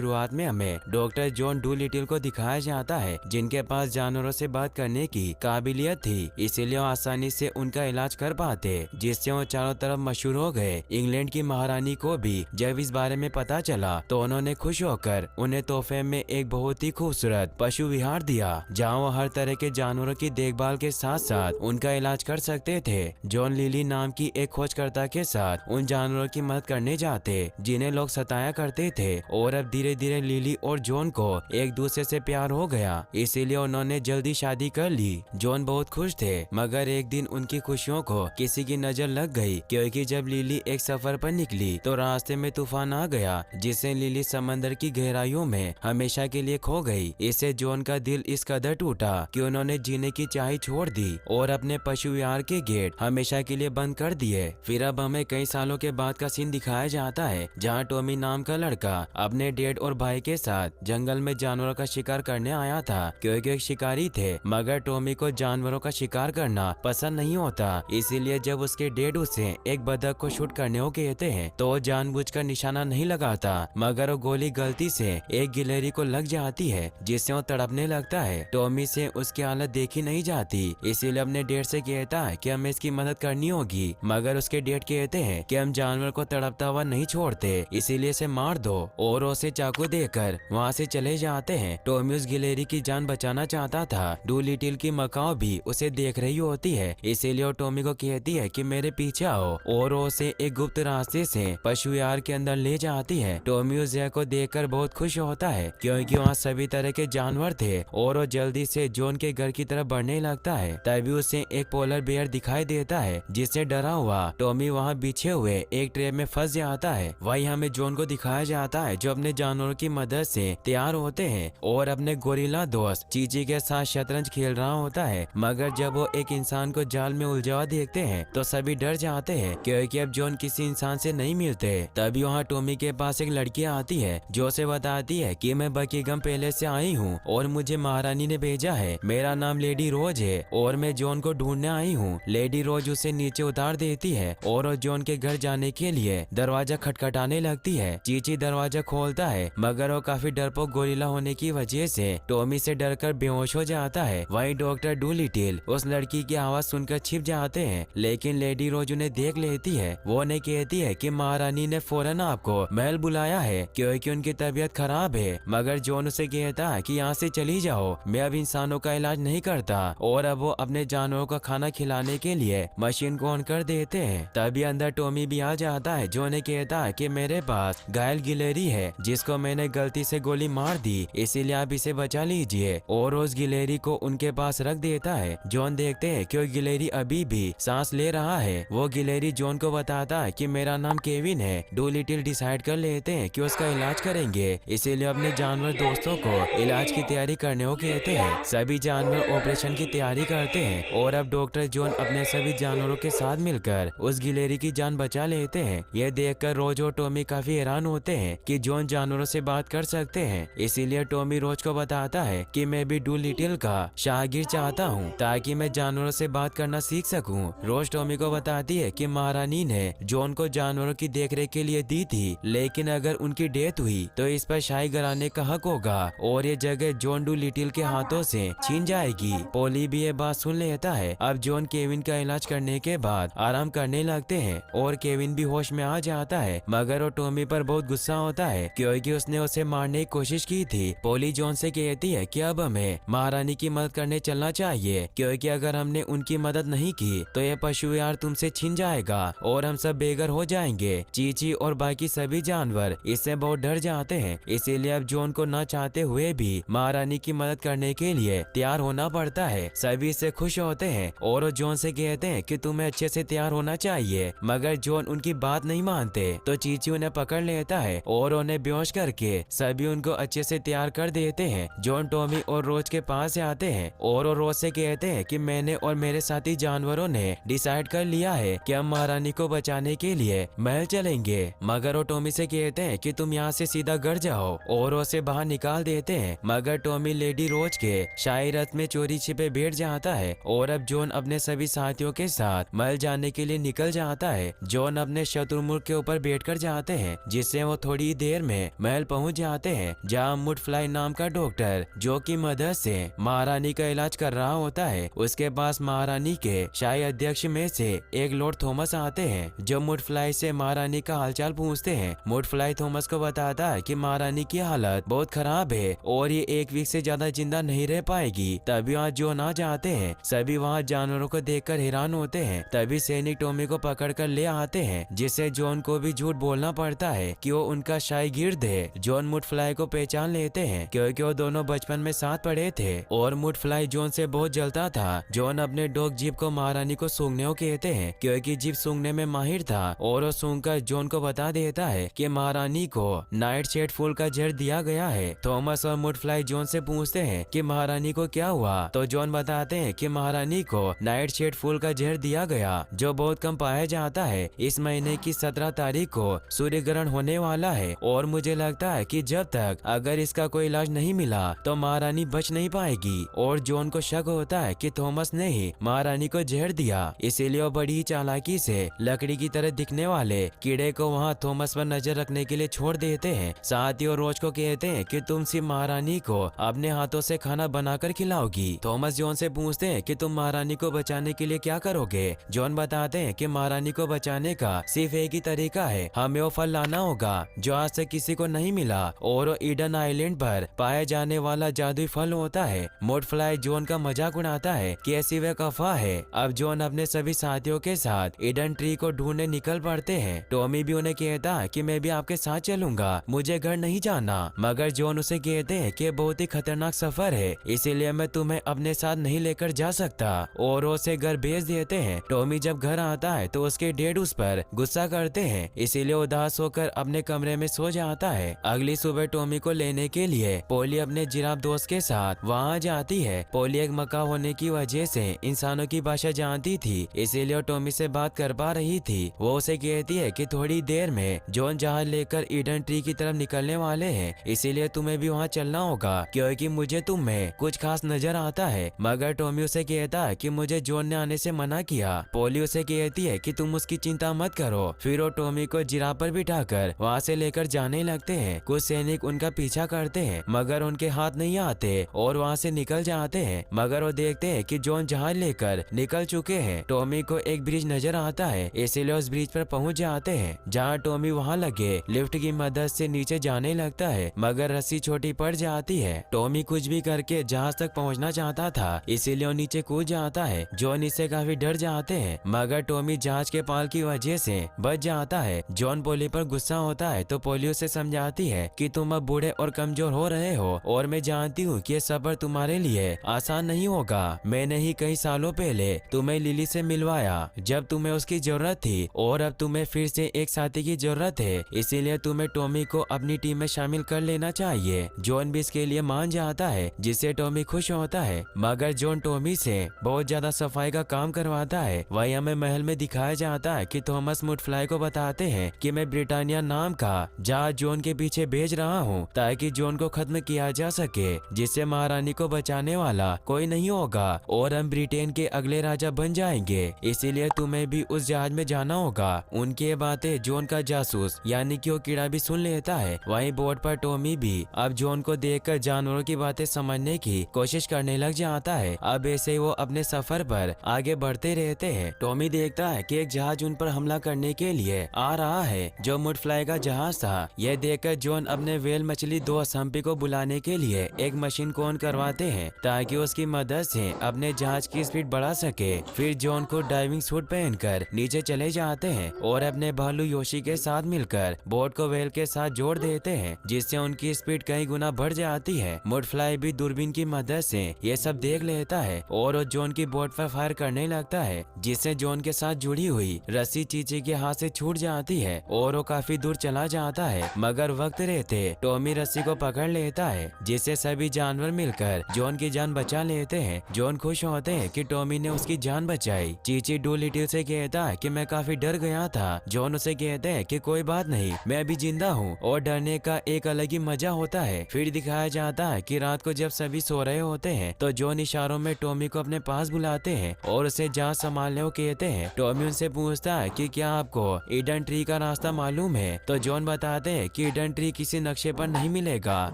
शुरुआत में हमें डॉक्टर जॉन डूलिटिल को दिखाया जाता है, जिनके पास जानवरों से बात करने की काबिलियत थी, इसीलिए वो आसानी से उनका इलाज कर पाते, जिससे वो चारों तरफ मशहूर हो गए। इंग्लैंड की महारानी को भी जब इस बारे में पता चला तो उन्होंने खुश होकर उन्हें तोहफे में एक बहुत ही खूबसूरत पशु विहार दिया, जहाँ वो हर तरह के जानवरों की देखभाल के साथ साथ उनका इलाज कर सकते थे। जॉन लिली नाम की एक खोजकर्ता के साथ उन जानवरों की मदद करने जाते जिन्हें लोग सताया करते थे, और अब धीरे धीरे लिली और जॉन को एक दूसरे से प्यार हो गया, इसीलिए उन्होंने जल्दी शादी कर ली। जॉन बहुत खुश थे, मगर एक दिन उनकी खुशियों को किसी की नजर लग गई, क्योंकि जब लिली एक सफर पर निकली तो रास्ते में तूफान आ गया, जिससे लिली समंदर की गहराइयों में हमेशा के लिए खो गई। इससे जॉन का दिल इस कदर टूटा कि उन्होंने जीने की चाह छोड़ दी और अपने पशु विहार के गेट हमेशा के लिए बंद कर दिए। फिर अब हमें कई सालों के बाद का सीन दिखाया जाता है, जहाँ टॉमी नाम का लड़का अपने डैड और भाई के साथ जंगल में जानवरों का शिकार करने आया था, क्योंकि एक शिकारी थे। मगर टॉमी को जानवरों का शिकार करना पसंद नहीं होता, इसीलिए जब उसके डैड उसे एक बतख को शूट करने को कहते हैं तो वो जानबूझकर निशाना नहीं लगाता, मगर वो गोली गलती से एक गिलहरी को लग जाती है, जिससे वो तड़पने लगता है। टॉमी से उसकी हालत देखी नहीं जाती, इसीलिए अपने डैड से कहता है कि हमें इसकी मदद करनी होगी, मगर उसके डैड कहते हैं कि हम जानवर को तड़पता हुआ नहीं छोड़ते, इसीलिए इसे मार दो, और उसे चाकू देकर वहाँ से चले जाते हैं। टॉमी उस गिलहरी की जान बचाना चाहता था। डूलिटिल की मकाओ भी उसे देख रही होती है, इसीलिए वो टॉमी को कहती है कि मेरे पीछे आओ, और उसे एक गुप्त रास्ते से पशु विहार के अंदर ले जाती है। टॉमी उस जगह को देखकर बहुत खुश होता है, क्योंकि वहाँ सभी तरह के जानवर थे, और वो जल्दी से जॉन के घर की तरफ बढ़ने लगता है। तभी उसे एक पोलर बेयर दिखाई देता है, जिससे डरा हुआ टॉमी वहाँ बिछे हुए एक ट्रैप में फंस जाता है। वहीं हमें जॉन को दिखाया जाता है, जो अपने जानवरों की मदद से तैयार होते हैं और अपने गोरिल्ला दोस्त चीची के साथ शतरंज खेल रहा होता है। मगर जब वो एक इंसान को जाल में उलझा हुआ देखते हैं तो सभी डर जाते हैं, क्योंकि अब जॉन किसी इंसान से नहीं मिलते। तभी वहाँ टॉमी के पास एक लड़की आती है, जो उसे बताती है कि मैं बकिंघम पैलेस से आई हूँ और मुझे महारानी ने भेजा है। मेरा नाम लेडी रोज है और मैं जॉन को ढूंढने आई हूँ। लेडी रोज उसे नीचे उतार देती है और जॉन के घर जाने के लिए दरवाजा खटखटाने लगती है। चीची दरवाजा खोलता है, मगर वो काफी डरपोक गोरिल्ला होने की वजह से टॉमी से डरकर बेहोश हो जाता है। वहीं डॉक्टर डूलिटिल उस लड़की की आवाज सुनकर छिप जाते हैं, लेकिन लेडी रोज उन्हें देख लेती है। वो उन्हें कहती है कि महारानी ने फौरन आपको महल बुलाया है, क्योंकि उनकी तबीयत खराब है। मगर जॉन उसे कहता है कि यहाँ से चली जाओ, मैं अब इंसानों का इलाज नहीं करता, और अब वो अपने जानवरों का खाना खिलाने के लिए मशीन को ऑन कर देते हैं। तभी अंदर टॉमी भी आ जाता है, जो उन्हें कहता है कि मेरे पास घायल गिलहरी है, जिसको मैंने गलती से गोली मार दी, इसीलिए आप इसे बचा लीजिए, और उस गिलहरी को उनके पास रख देता है। जॉन देखते हैं कि वो गिलहरी अभी भी सांस ले रहा है। वो गिलहरी जॉन को बताता है कि मेरा नाम केविन है। डूलिटिल डिसाइड कर लेते हैं कि उसका इलाज करेंगे, इसीलिए अपने जानवर दोस्तों को इलाज की तैयारी करने को कहते हैं। सभी जानवर ऑपरेशन की तैयारी करते हैं, और अब डॉक्टर जॉन अपने सभी जानवरों के साथ मिलकर उस गिलहरी की जान बचा लेते हैं। यह देखकर रोज और टॉमी काफी हैरान होते हैं कि जॉन जानवरों से बात कर सकते हैं, इसीलिए टॉमी रोज को बताता है कि मैं भी डूलिटिल का शागिर्द चाहता हूँ, ताकि मैं जानवरों से बात करना सीख सकूं। रोज टॉमी को बताती है कि महारानी ने जॉन को जानवरों की देखरेख के लिए दी थी, लेकिन अगर उनकी डेथ हुई तो इस पर शाही कराने का हक होगा, और ये जगह जॉन डूलिटिल के हाथों से छीन जाएगी। पोली भी ये बात सुन लेता है। अब जॉन केविन का इलाज करने के बाद आराम करने लगते हैं, और केविन भी होश में आ जाता है, मगर वो टॉमी पर बहुत गुस्सा होता है, क्योंकि उसने उसे मारने की कोशिश की थी। पोली जॉन से कहती है कि अब हमें महारानी की मदद करने चलना चाहिए, क्योंकि अगर हमने उनकी मदद नहीं की तो यह पशु विहार तुमसे छीन जाएगा और हम सब बेघर हो जाएंगे। चीची और बाकी सभी जानवर इससे बहुत डर जाते हैं, इसीलिए अब जॉन को न चाहते हुए भी महारानी की मदद करने के लिए तैयार होना पड़ता है। सभी इससे खुश होते हैं और वो जॉन से कहते हैं कि तुम्हें अच्छे से तैयार होना चाहिए, मगर जॉन उनकी बात नहीं मानते, तो चीची उन्हें पकड़ लेता है और उन्हें बेहोश करके सभी उनको अच्छे से तैयार कर देते हैं। जॉन टॉमी और रोज के पास से आते हैं और वो रोज से कहते हैं कि मैंने और मेरे साथी जानवरों ने डिसाइड कर लिया है कि हम महारानी को बचाने के लिए महल चलेंगे। मगर वो टॉमी से कहते हैं कि तुम यहाँ से सीधा घर जाओ, और उसे बाहर निकाल देते हैं। मगर टॉमी लेडी रोज के शाही रथ में चोरी छिपे बैठ जाता है, और अब जॉन अपने सभी साथियों के साथ महल जाने के लिए निकल जाता है। जॉन अपने शत्रुमुर्ग के ऊपर बैठकर जाते हैं, जिससे वो थोड़ी देर में महल महल पहुंच जाते हैं, जहां मुडफ्लाई नाम का डॉक्टर जो की मदद से महारानी का इलाज कर रहा होता है, उसके पास महारानी के शाही अध्यक्ष में से एक लॉर्ड थॉमस आते हैं, जो मुडफ्लाई से महारानी का हालचाल पूछते हैं। मुडफ्लाई थॉमस को बताता है कि महारानी की हालत बहुत खराब है और ये 1 वीक से ज्यादा जिंदा नहीं रह पाएगी। तभी वहाँ जॉन आ जाते हैं। सभी वहाँ जानवरों को देखकर हैरान होते हैं। तभी सैनिक टॉमी को पकड़कर ले आते हैं, जिससे जॉन को भी झूठ बोलना पड़ता है कि वो उनका शाही गिर्द है। जॉन मुडफ्लाई को पहचान लेते हैं क्योंकि वो दोनों बचपन में साथ पढ़े थे और मुडफ्लाई जॉन से बहुत जलता था। जॉन अपने डॉग जीप को महारानी को सूंघने को कहते हैं क्योंकि जीप सूंघने में माहिर था और वो सूंघकर जॉन को बता देता है कि महारानी को नाइट शेड फूल का जहर दिया गया है। थॉमस और मुडफ्लाई जॉन से पूछते हैं कि महारानी को क्या हुआ, तो जॉन बताते हैं कि महारानी को नाइट शेड फूल का जहर दिया गया, जो बहुत कम पाया जाता है। इस महीने की 17 तारीख को सूर्य ग्रहण होने वाला है और मुझे लगता है कि जब तक अगर इसका कोई इलाज नहीं मिला तो महारानी बच नहीं पाएगी। और जॉन को शक होता है कि थॉमस ने ही महारानी को जहर दिया, इसीलिए वो बड़ी चालाकी से लकड़ी की तरह दिखने वाले कीड़े को वहाँ थॉमस पर नजर रखने के लिए छोड़ देते हैं। साथ ही वो रोज को कहते हैं कि तुम सिर्फ महारानी को अपने हाथों से खाना बनाकर खिलाओगी। थॉमस जॉन से पूछते हैं कि तुम महारानी को बचाने के लिए क्या करोगे। जॉन बताते हैं कि महारानी को बचाने का सिर्फ एक ही तरीका है, हमें वो फल लाना होगा जो आज तक किसी को नहीं मिला और वो ईडन आइलैंड पर पाया जाने वाला जादुई फल होता है। मुडफ्लाई जॉन का मजाक उड़ाता है कि ऐसी वह अफवाह है। अब जॉन अपने सभी साथियों के साथ ईडन ट्री को ढूंढने निकल पड़ते हैं। टॉमी भी उन्हें कहता है कि मैं भी आपके साथ चलूंगा, मुझे घर नहीं जाना। मगर जॉन उसे कहते हैं कि बहुत ही खतरनाक सफर है, इसीलिए मैं तुम्हें अपने साथ नहीं लेकर जा सकता और उसे घर भेज देते हैं। टॉमी जब घर आता है तो उसके डैड उस पर गुस्सा करते हैं, इसीलिए उदास होकर अपने कमरे में सो जाता है। अगली सुबह टॉमी को लेने के लिए पोली अपने जिराफ दोस्त के साथ वहाँ जाती है। पोली एक मक्का होने की वजह से इंसानों की भाषा जानती थी, इसीलिए टॉमी से बात कर पा रही थी। वो उसे कहती है कि थोड़ी देर में जॉन जहाज लेकर ईडन ट्री की तरफ निकलने वाले हैं, इसीलिए तुम्हें भी वहाँ चलना होगा क्योंकि मुझे तुम में कुछ खास नजर आता है। मगर टॉमी उसे कहता है कि मुझे जॉन ने आने से मना किया। पोली उसे कहती है कि तुम उसकी चिंता मत करो। फिर वो टॉमी को जिराफ पर बिठाकर वहाँ से लेकर जाने लगते हैं। कुछ सैनिक उनका पीछा करते हैं मगर उनके हाथ नहीं आते और वहाँ से निकल जाते हैं। मगर वो देखते हैं कि जॉन जहाज लेकर निकल चुके हैं। टॉमी को एक ब्रिज नजर आता है, इसीलिए उस ब्रिज पर पहुँच जाते हैं, जहाँ टॉमी वहाँ लगे लिफ्ट की मदद से नीचे जाने लगता है, मगर रस्सी छोटी पड़ जाती है। टॉमी कुछ भी करके जहाज तक पहुँचना चाहता था, इसीलिए वो नीचे कूद जाता है। जॉन इससे काफी डर जाते हैं, मगर टॉमी जहाज के पाल की वजह से बच जाता है। जॉन पोली पर गुस्सा होता है तो पोली उसे समझाती है कि तुम अब बूढ़े और कमजोर हो रहे हो और मैं जानती हूँ कि ये सफर तुम्हारे लिए आसान नहीं होगा। मैंने ही कई सालों पहले तुम्हें लिली से मिलवाया जब तुम्हें उसकी जरूरत थी और अब तुम्हें फिर से एक साथी की जरूरत है, इसीलिए तुम्हें टॉमी को अपनी टीम में शामिल कर लेना चाहिए। जॉन भी इसके लिए मान जाता है, जिससे टॉमी खुश होता है। मगर जॉन टॉमी से बहुत ज्यादा सफाई का काम करवाता है। वही हमें महल में दिखाया जाता है कि थॉमस मुडफ्लाई को बताते हैं कि मैं ब्रिटानिया नाम का जहाज जॉन के पीछे भेज रहा हूँ ताकि जॉन को खत्म किया जा सके, जिससे महारानी को बचाने वाला कोई नहीं होगा और हम ब्रिटेन के अगले राजा बन जाएंगे। इसीलिए तुम्हें भी उस जहाज में जाना होगा। उनकी बातें जॉन का जासूस यानी कि वो कीड़ा भी सुन लेता है। वहीं बोर्ड पर टॉमी भी अब जॉन को देखकर जानवरों की बातें समझने की कोशिश करने लग जाता है। अब ऐसे ही वो अपने सफर पर आगे बढ़ते रहते हैं। टॉमी देखता है कि एक जहाज उन पर हमला करने के लिए आ रहा है, जो मुडफ्लाई का जहाज था। यह देखकर जॉन अपने वेल मछली दोस्त हम्पी को बुलाने के लिए एक मशीन को ऑन करवाते हैं ताकि उसकी मदद से अपने जहाज की स्पीड बढ़ा सके। फिर जॉन को डाइविंग सूट पहनकर नीचे चले जाते हैं और अपने भालू योशी के साथ मिलकर बोट को वेल के साथ जोड़ देते हैं, जिससे उनकी स्पीड कई गुना बढ़ जाती है। मुडफ्लाई भी दूरबीन की मदद से ये सब देख लेता है और वो जॉन की बोट पर फायर करने लगता है, जिससे जॉन के साथ जुड़ी हुई रस्सी चीची के हाथ से छूट जाती है और वो काफी दूर चला जाता है। मगर वक्त रहते टॉमी रस्सी को पकड़ लेता है, जिससे सभी जानवर मिलकर जॉन की जान बचा लेते हैं। जॉन खुश होते हैं कि टॉमी ने उसकी जान बचाई। चीची डूलिटिल से कहता है कि मैं काफी डर गया था। जॉन उसे कहते हैं कि कोई बात नहीं, मैं अभी जिंदा हूँ और डरने का एक अलग ही मजा होता है। फिर दिखाया जाता है कि रात को जब सभी सो रहे होते हैं तो जॉन इशारों में टॉमी को अपने पास बुलाते हैं और उसे जहाज संभालने को कहते हैं। टॉमी उनसे पूछता है कि क्या आपको ईडन ट्री का रास्ता मालूम है, तो जॉन बताते हैं कि ईडन ईडन ट्री किसी नक्शे पर नहीं मिलेगा,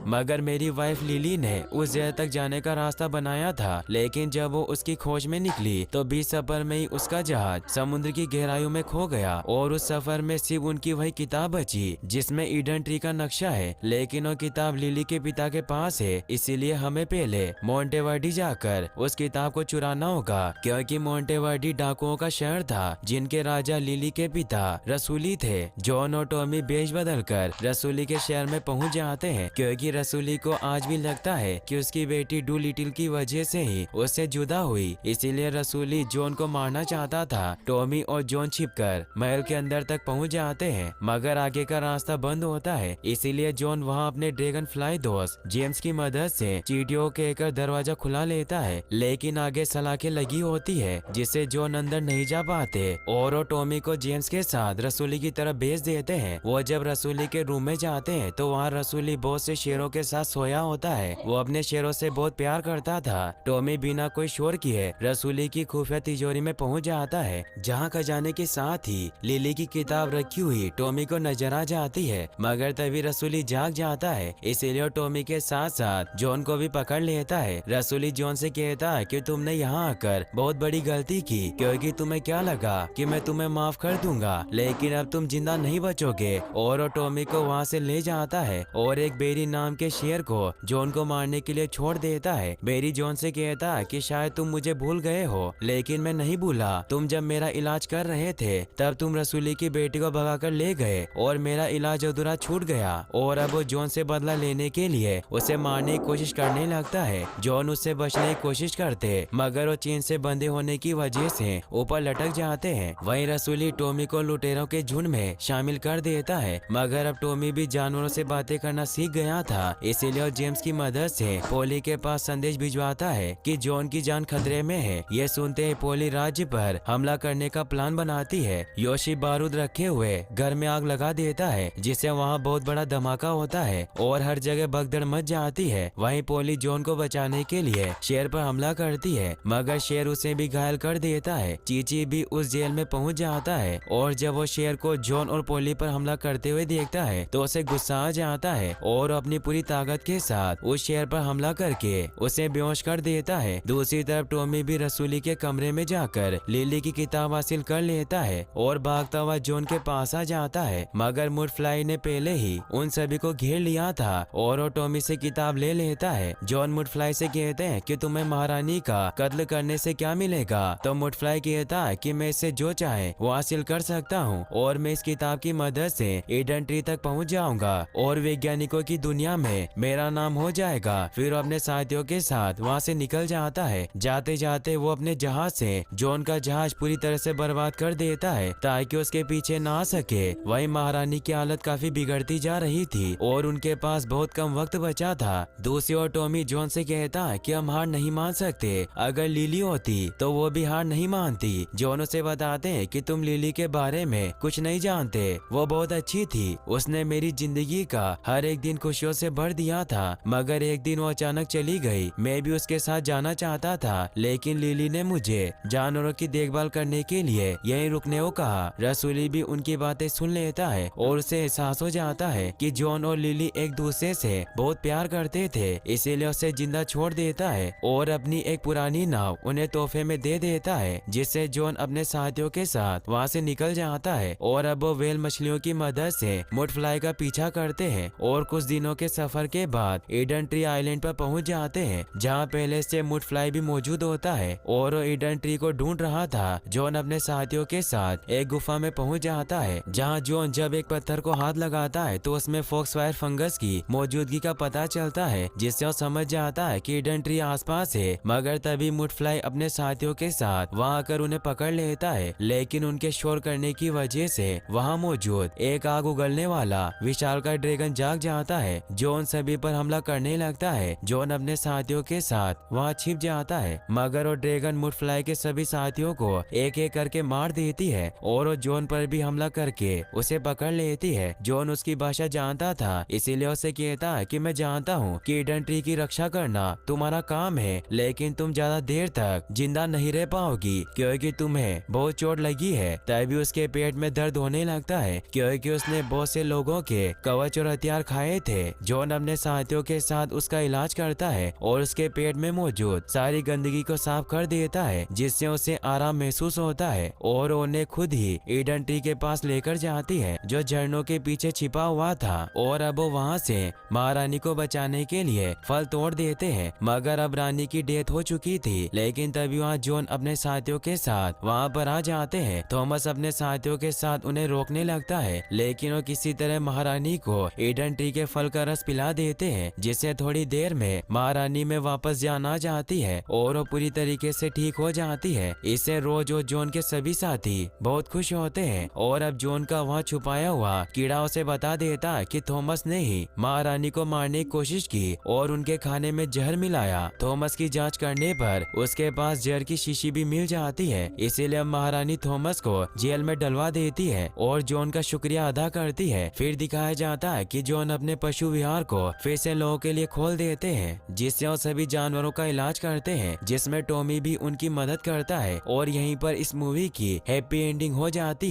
मगर मेरी वाइफ लिली ने उस जेल तक जाने का रास्ता बनाया था। लेकिन जब वो उसकी खोज में निकली तो बीच सफर में ही उसका जहाज समुद्र की गहराइयों में खो गया और उस सफर में सिर्फ उनकी वही किताब बची जिसमें ईडन ट्री का नक्शा है। लेकिन वो किताब लिली के पिता के पास है, इसीलिए हमें पहले मोंटेवर्डी जाकर उस किताब को चुराना होगा, क्योंकि मोंटेवर्डी डाकुओं का शहर था जिनके राजा लिली के पिता रसूली थे। जॉन और टॉमी वेश बदलकर रसूली के शहर में पहुंच जाते हैं, क्योंकि रसूली को आज भी लगता है कि उसकी बेटी डूलिटिल की वजह से ही उससे जुदा हुई। इसीलिए रसूली जॉन को मारना चाहता था। टॉमी और जॉन छिपकर महल के अंदर तक पहुंच जाते हैं, मगर आगे का रास्ता बंद होता है। इसीलिए जॉन वहां अपने ड्रैगन फ्लाई दोस्त जेम्स की मदद से चींटियों कहकर दरवाजा खुला लेता है, लेकिन आगे सलाखें लगी होती है जिससे जॉन अंदर नहीं जा पाते और वो टॉमी को जेम्स के साथ रसूली की तरफ भेज देते हैं। वो जब रसूली के रूम में जाते हैं तो वहाँ रसूली बहुत से शेरों के साथ सोया होता है। वो अपने शेरों से बहुत प्यार करता था। टॉमी बिना कोई शोर किए रसूली की खुफिया तिजोरी में पहुंच जाता है, जहाँ खजाने के साथ ही लिली की किताब रखी हुई टॉमी को नजर आ जाती है। मगर तभी रसूली जाग जाता है, इसीलिए टॉमी के साथ साथ जॉन को भी पकड़ लेता है। रसूली जॉन से कहता है कि तुमने यहाँ आकर बहुत बड़ी गलती की, क्योंकि तुम्हें क्या लगा कि मैं तुम्हें माफ कर दूंगा, लेकिन अब तुम जिंदा नहीं बचोगे। और वो टॉमी को वहाँ से ले जाता है और एक बेरी नाम के शेर को जॉन को मारने के लिए छोड़ देता है। बेरी जॉन से कहता है कि शायद तुम मुझे भूल गए हो, लेकिन मैं नहीं भूला। तुम जब मेरा इलाज कर रहे थे तब तुम रसूली की बेटी को भगाकर ले गए और मेरा इलाज अधूरा छूट गया। और अब वो जॉन से बदला लेने के लिए उसे मारने की कोशिश करने लगता है। जॉन उससे बचने की कोशिश करते, मगर वो चेन से बंधे होने की वजह से ऊपर लटक जाते हैं। वहीं रसूली टॉमी को लुटेरों के झुंड में शामिल कर देता है, मगर अब टॉमी भी जानवरों से बातें करना सीख गया था। इसीलिए जेम्स की मदद से पोली के पास संदेश भिजवाता है कि जॉन की जान खतरे में है। ये सुनते ही पोली राज्य पर हमला करने का प्लान बनाती है। योशी बारूद रखे हुए घर में आग लगा देता है, जिससे वहाँ बहुत बड़ा धमाका होता है और हर जगह भगदड़ मच जाती है। वहीं पोली जॉन को बचाने के लिए शेर पर हमला करती है, मगर शेर उसे भी घायल कर देता है। चीची भी उस जेल में पहुंच जाता है और जब वो शेर को जॉन और पोली पर हमला करते हुए देखता है तो उसे गुस्सा आ जाता है और अपनी पूरी ताकत के साथ उस शेर पर हमला करके उसे बेहोश कर देता है। दूसरी तरफ टॉमी भी रसूली के कमरे में जाकर लिली की किताब हासिल कर लेता है और भागता हुआ जॉन के पास आ जाता है, मगर मुडफ्लाई ने पहले ही उन सभी को घेर लिया था और वो टॉमी से किताब ले लेता है। जॉन मुडफ्लाई से कहते हैं कि तुम्हें महारानी का कत्ल करने से क्या मिलेगा, तो मुडफ्लाई कहता है कि मैं इससे जो चाहे वो हासिल कर सकता हूँ और मैं इस किताब की मदद से ईडन ट्री तक पहुँच जाऊंगा और वैज्ञानिकों की दुनिया में मेरा नाम हो जाएगा। फिर वो अपने साथियों के साथ वहाँ से निकल जाता है। जाते जाते वो अपने जहाज से जॉन का जहाज पूरी तरह से बर्बाद कर देता है ताकि उसके पीछे ना आ सके। वहीं महारानी की हालत काफी बिगड़ती जा रही थी और उनके पास बहुत कम वक्त बचा था। दूसरी ओर टॉमी जॉन से कहता है कि हम हार नहीं मान सकते, अगर लिली होती तो वो भी हार नहीं मानती। जॉन उसे बताते हैं कि तुम लिली के बारे में कुछ नहीं जानते, वो बहुत अच्छी थी, उसने मेरी जिंदगी का हर एक दिन खुशियों से भर दिया था, मगर एक दिन वो अचानक चली गई। मैं भी उसके साथ जाना चाहता था, लेकिन लिली ने मुझे जानवरों की देखभाल करने के लिए यहीं रुकने को कहा। रसूली भी उनकी बातें सुन लेता है और उसे एहसास हो जाता है कि जॉन और लिली एक दूसरे से बहुत प्यार करते थे, इसीलिए उसे जिंदा छोड़ देता है और अपनी एक पुरानी नाव उन्हें तोहफे में दे देता है, जिससे जॉन अपने साथियों के साथ वहाँ से निकल जाता है और अब वो व्हेल मछलियों की मदद से मुडफ्लाई का पीछा करते हैं और कुछ दिनों के सफर के बाद ईडन ट्री आइलैंड पर पहुंच जाते हैं, जहां पहले से मुडफ्लाई भी मौजूद होता है और वो ईडन ट्री को ढूंढ रहा था। जॉन अपने साथियों के साथ एक गुफा में पहुंच जाता है, जहां जॉन जब एक पत्थर को हाथ लगाता है तो उसमें फॉक्सफायर फंगस की मौजूदगी का पता चलता है, जिससे वो समझ जाता है कि ईडन ट्री आसपास है। मगर तभी मुडफ्लाई अपने साथियों के साथ वहां आकर उन्हें पकड़ लेता है, लेकिन उनके शोर करने की वजह से वहां मौजूद एक आग उगलने वाला विशालकाय ड्रैगन जाग जाता है, जो उन सभी पर हमला करने लगता है। जॉन अपने साथियों के साथ वहां छिप जाता है, मगर वो ड्रैगन मुडफ्लाई के सभी साथियों को एक एक करके मार देती है और वो जॉन पर भी हमला करके उसे पकड़ लेती है। जॉन उसकी भाषा जानता था, इसीलिए उसे कहता है कि मैं जानता हूँ कि ईडन ट्री की रक्षा करना तुम्हारा काम है, लेकिन तुम ज्यादा देर तक जिंदा नहीं रह पाओगी क्योंकि तुम्हें बहुत चोट लगी है। तभी उसके पेट में दर्द होने लगता है क्योंकि उसने बहुत से लोगों के के कवच और हथियार खाए थे। जॉन अपने साथियों के साथ उसका इलाज करता है और उसके पेट में मौजूद सारी गंदगी को साफ कर देता है, जिससे उसे आराम महसूस होता है और उन्हें खुद ही ईडन ट्री के पास लेकर जाती है जो झरनों के पीछे छिपा हुआ था। और अब वो वहाँ से महारानी को बचाने के लिए फल तोड़ देते हैं, मगर अब रानी की डेथ हो चुकी थी। लेकिन तभी वहाँ जॉन अपने साथियों के साथ वहाँ पर आ जाते हैं। थॉमस अपने साथियों के साथ उन्हें रोकने लगता है, लेकिन वो किसी तरह महारानी को ईडन ट्री के फल का रस पिला देते हैं, जिससे थोड़ी देर में महारानी में वापस जान आ जाती है और वो पूरी तरीके से ठीक हो जाती है। इससे रोज और जॉन के सभी साथी बहुत खुश होते हैं और अब जॉन का वहाँ छुपाया हुआ कीड़ा उसे बता देता है कि थॉमस ने ही महारानी को मारने की कोशिश की और उनके खाने में जहर मिलाया। थॉमस की जांच करने पर उसके पास जहर की शीशी भी मिल जाती है, इसीलिए अब महारानी थॉमस को जेल में डलवा देती है और जॉन का शुक्रिया अदा करती है। फिर दिखाया जाता है कि जॉन अपने पशु विहार को फिर से लोगों के लिए खोल देते हैं, जिससे वो सभी जानवरों का इलाज करते हैं, जिसमें टॉमी भी उनकी मदद करता है और यहीं पर इस मूवी की हैप्पी एंडिंग हो जाती है।